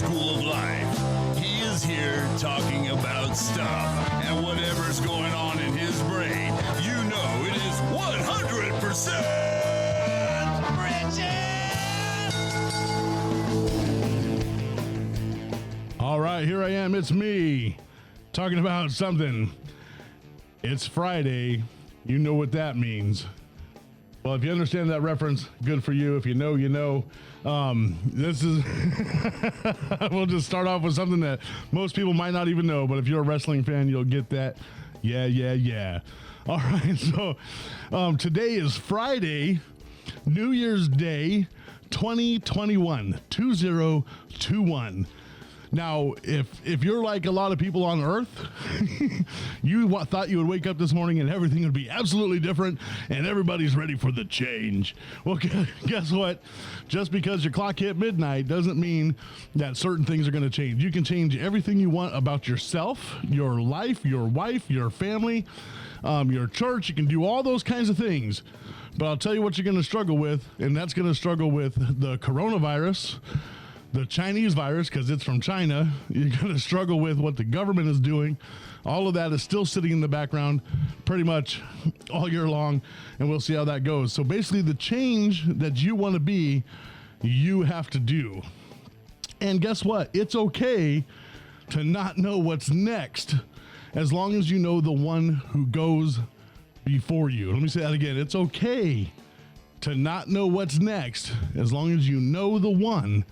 school of life. He is here talking about stuff, and whatever's going on in his brain, you know it is 100% Bridget! All right, here I am. It's me talking about something. It's Friday. You know what that means. Well, if you understand that reference, good for you. If you know, you know. This is, we'll just start off with something that most people might not even know, but if you're a wrestling fan, you'll get that. Yeah. All right, so today is Friday, New Year's Day, 2021, 2021. Now, if you're like a lot of people on Earth, you thought you would wake up this morning and everything would be absolutely different and everybody's ready for the change. Well, guess what? Just because your clock hit midnight doesn't mean that certain things are going to change. You can change everything you want about yourself, your life, your wife, your family, your church. You can do all those kinds of things. But I'll tell you what you're going to struggle with, and that's going to struggle with the coronavirus, the Chinese virus, because it's from China. You're going to struggle with what the government is doing. All of that is still sitting in the background pretty much all year long, and we'll see how that goes. So basically, the change that you want to be, you have to do. And guess what? It's okay to not know what's next as long as you know the one who goes before you. Let me say that again. It's okay to not know what's next as long as you know the one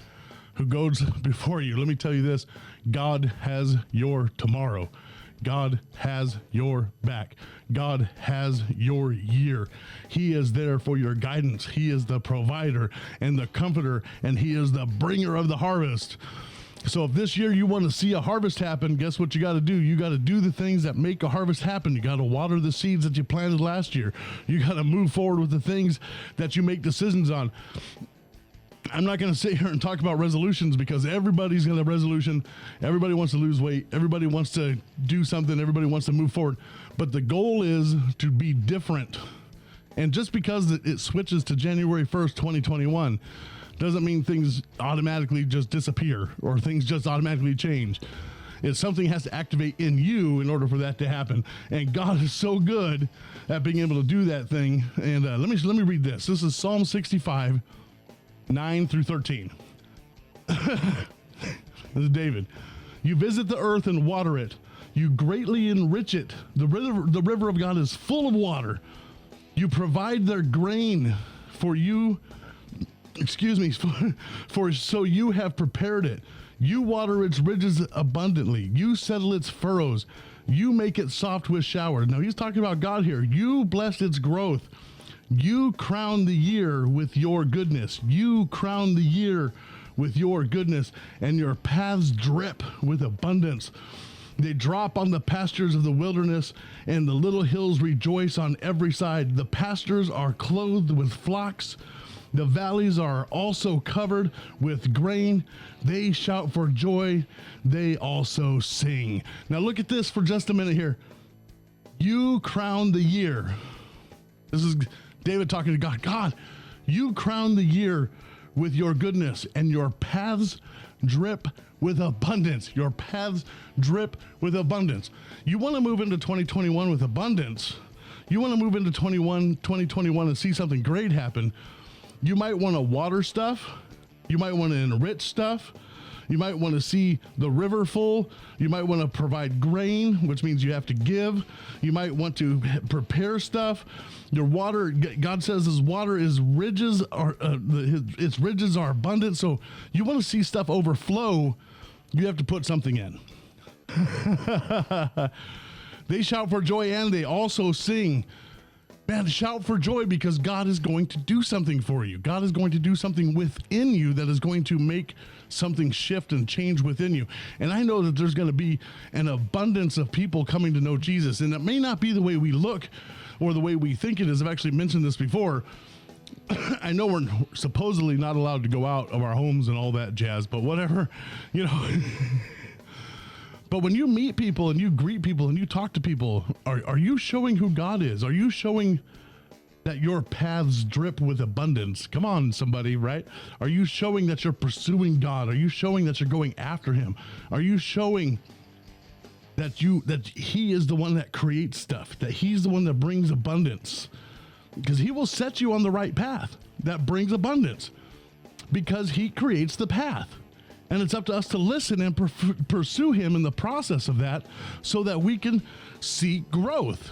who goes before you. Let me tell you this, God has your tomorrow. God has your back. God has your year. He is there for your guidance. He is the provider and the comforter, and he is the bringer of the harvest. So if this year you want to see a harvest happen, guess what you got to do? You got to do the things that make a harvest happen. You got to water the seeds that you planted last year. You got to move forward with the things that you make decisions on. I'm not going to sit here and talk about resolutions because everybody's got a resolution. Everybody wants to lose weight. Everybody wants to do something. Everybody wants to move forward. But the goal is to be different. And just because it switches to January 1st, 2021, doesn't mean things automatically just disappear or things just automatically change. It's something has to activate in you in order for that to happen. And God is so good at being able to do that thing. And let me read this. This is Psalm 65. 9 through 13. This is David. You visit the earth and water it. You greatly enrich it. The river of God is full of water. You provide their grain for you. For so you have prepared it. You water its ridges abundantly. You settle its furrows. You make it soft with showers. Now he's talking about God here. You bless its growth. You crown the year with your goodness. You crown the year with your goodness, and your paths drip with abundance. They drop on the pastures of the wilderness, and the little hills rejoice on every side. The pastures are clothed with flocks. The valleys are also covered with grain. They shout for joy. They also sing. Now look at this for just a minute here. You crown the year. This is David talking to God. God, you crown the year with your goodness, and your paths drip with abundance. Your paths drip with abundance. You want to move into 2021 with abundance. You want to move into 2021 and see something great happen. You might want to water stuff. You might want to enrich stuff. You might want to see the river full. You might want to provide grain, which means you have to give. You might want to prepare stuff. Your water, God says his water is ridges, its ridges are abundant. So you want to see stuff overflow, you have to put something in. They shout for joy and they also sing. Man, shout for joy because God is going to do something for you. God is going to do something within you that is going to make something shift and change within you. And I know that there's going to be an abundance of people coming to know Jesus. And it may not be the way we look or the way we think it is. I've actually mentioned this before. I know we're supposedly not allowed to go out of our homes and all that jazz, but whatever, you know. But when you meet people and you greet people and you talk to people, are you showing who God is? Are you showing that your paths drip with abundance? Come on, somebody, right? Are you showing that you're pursuing God? Are you showing that you're going after him? Are you showing that he is the one that creates stuff, that he's the one that brings abundance? Because he will set you on the right path that brings abundance, because he creates the path. And it's up to us to listen and pursue him in the process of that, so that we can see growth.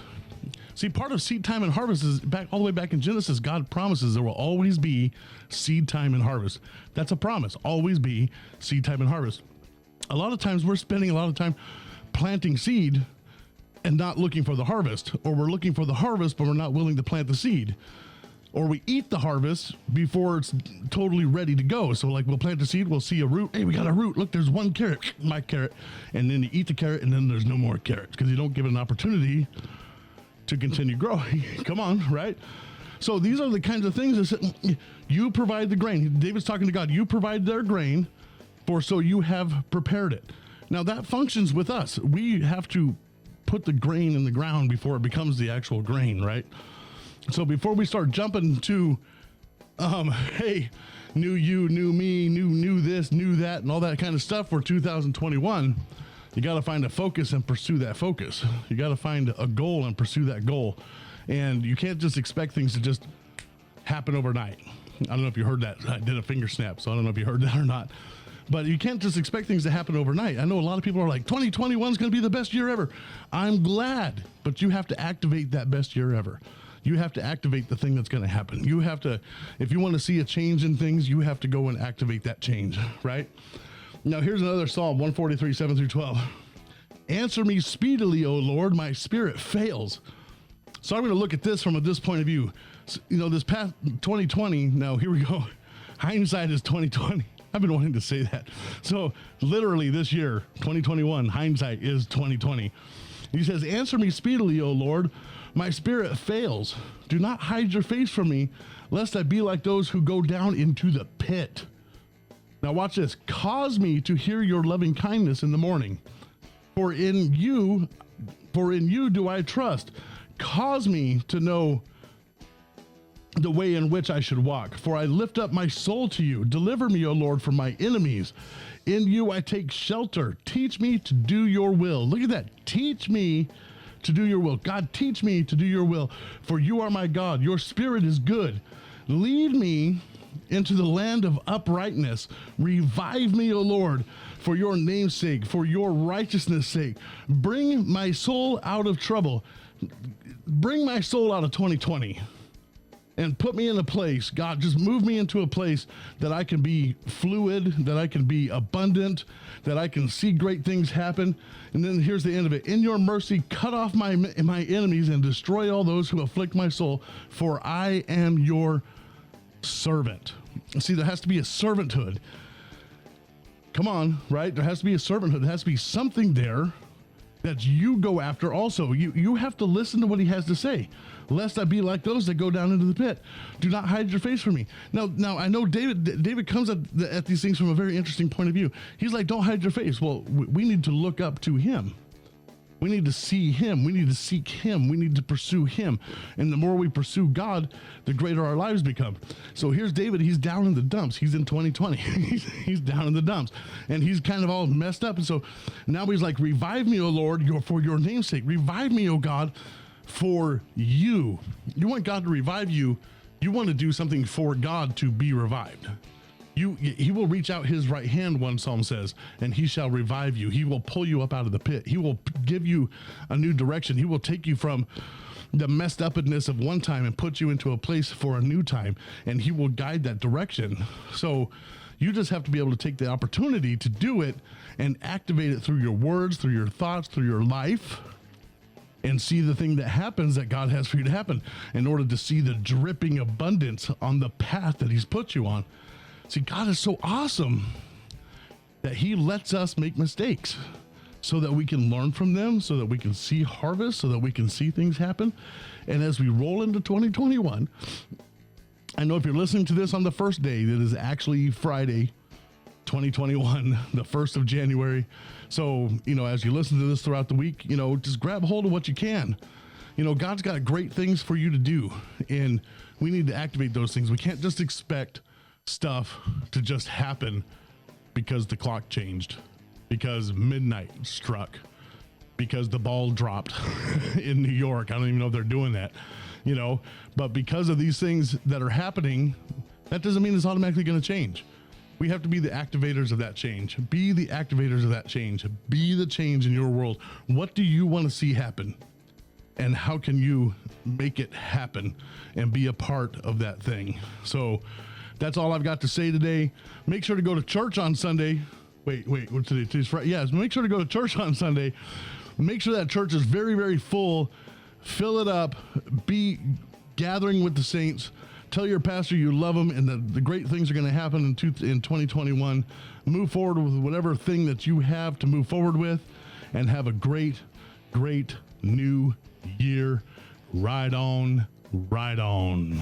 See, part of seed time and harvest is all the way back in Genesis. God promises there will always be seed time and harvest. That's a promise. Always be seed time and harvest. A lot of times we're spending a lot of time planting seed and not looking for the harvest, or we're looking for the harvest, but we're not willing to plant the seed. Or we eat the harvest before it's totally ready to go. So like we'll plant the seed, we'll see a root. Hey, we got a root. Look, there's one carrot, my carrot. And then you eat the carrot and then there's no more carrots because you don't give it an opportunity to continue growing. Come on, right? So these are the kinds of things that you provide the grain. David's talking to God. You provide their grain, for so you have prepared it. Now that functions with us. We have to put the grain in the ground before it becomes the actual grain, right? So before we start jumping to, hey, new you, new me, new this, new that, and all that kind of stuff for 2021, you got to find a focus and pursue that focus. You got to find a goal and pursue that goal. And you can't just expect things to just happen overnight. I don't know if you heard that. I did a finger snap, so I don't know if you heard that or not. But you can't just expect things to happen overnight. I know a lot of people are like, 2021 is going to be the best year ever. I'm glad, but you have to activate that best year ever. You have to activate the thing that's going to happen. You have to, if you want to see a change in things, you have to go and activate that change, right? Now, here's another Psalm, 143, 7 through 12. Answer me speedily, O Lord, my spirit fails. So I'm going to look at this from this point of view. So, this past 2020, now here we go. Hindsight is 2020. I've been wanting to say that. So literally this year, 2021, hindsight is 2020. He says, answer me speedily, O Lord, my spirit fails. Do not hide your face from me, lest I be like those who go down into the pit. Now watch this. Cause me to hear your loving kindness in the morning. For in you do I trust. Cause me to know the way in which I should walk. For I lift up my soul to you. Deliver me, O Lord, from my enemies. In you I take shelter. Teach me to do your will. Look at that. Teach me to do your will. God, teach me to do your will. For you are my God. Your spirit is good. Lead me into the land of uprightness. Revive me, O Lord, for your name's sake, for your righteousness' sake. Bring my soul out of trouble. Bring my soul out of 2020 and put me in a place. God, just move me into a place that I can be fluid, that I can be abundant, that I can see great things happen. And then here's the end of it. In your mercy, cut off my enemies and destroy all those who afflict my soul, for I am your servant. See, there has to be a servanthood. Come on, right? There has to be a servanthood. There has to be something there that you go after also. You have to listen to what he has to say, lest I be like those that go down into the pit. Do not hide your face from me. Now I know David comes at these things from a very interesting point of view. He's like, don't hide your face. Well, we need to look up to him. We need to see him. We need to seek him. We need to pursue him. And the more we pursue God, the greater our lives become. So here's David. He's down in the dumps. He's in 2020. he's down in the dumps. And he's kind of all messed up. And so now he's like, revive me, O Lord, for your name's sake. Revive me, O God, for you. You want God to revive you. You want to do something for God to be revived. He will reach out his right hand, one psalm says, and he shall revive you. He will pull you up out of the pit. He will give you a new direction. He will take you from the messed upness of one time and put you into a place for a new time, and he will guide that direction. So you just have to be able to take the opportunity to do it and activate it through your words, through your thoughts, through your life, and see the thing that happens that God has for you to happen in order to see the dripping abundance on the path that he's put you on. See, God is so awesome that he lets us make mistakes so that we can learn from them, so that we can see harvest, so that we can see things happen. And as we roll into 2021, I know if you're listening to this on the first day, that is actually Friday, 2021, the 1st of January. So, as you listen to this throughout the week, just grab hold of what you can. You know, God's got great things for you to do, and we need to activate those things. We can't just expect stuff to just happen because the clock changed, because midnight struck, because the ball dropped in New York. I don't even know if they're doing that, you know, but because of these things that are happening, that doesn't mean it's automatically going to change. We have to be the activators of that change. Be the activators of that change. Be the change in your world. What do you want to see happen? And how can you make it happen and be a part of that thing? So that's all I've got to say today. Make sure to go to church on Sunday. Wait, what's today? Today's Friday. Yes, make sure to go to church on Sunday. Make sure that church is very, very full. Fill it up. Be gathering with the saints. Tell your pastor you love them and that the great things are going to happen in 2021. Move forward with whatever thing that you have to move forward with, and have a great, great new year. Ride on, ride on.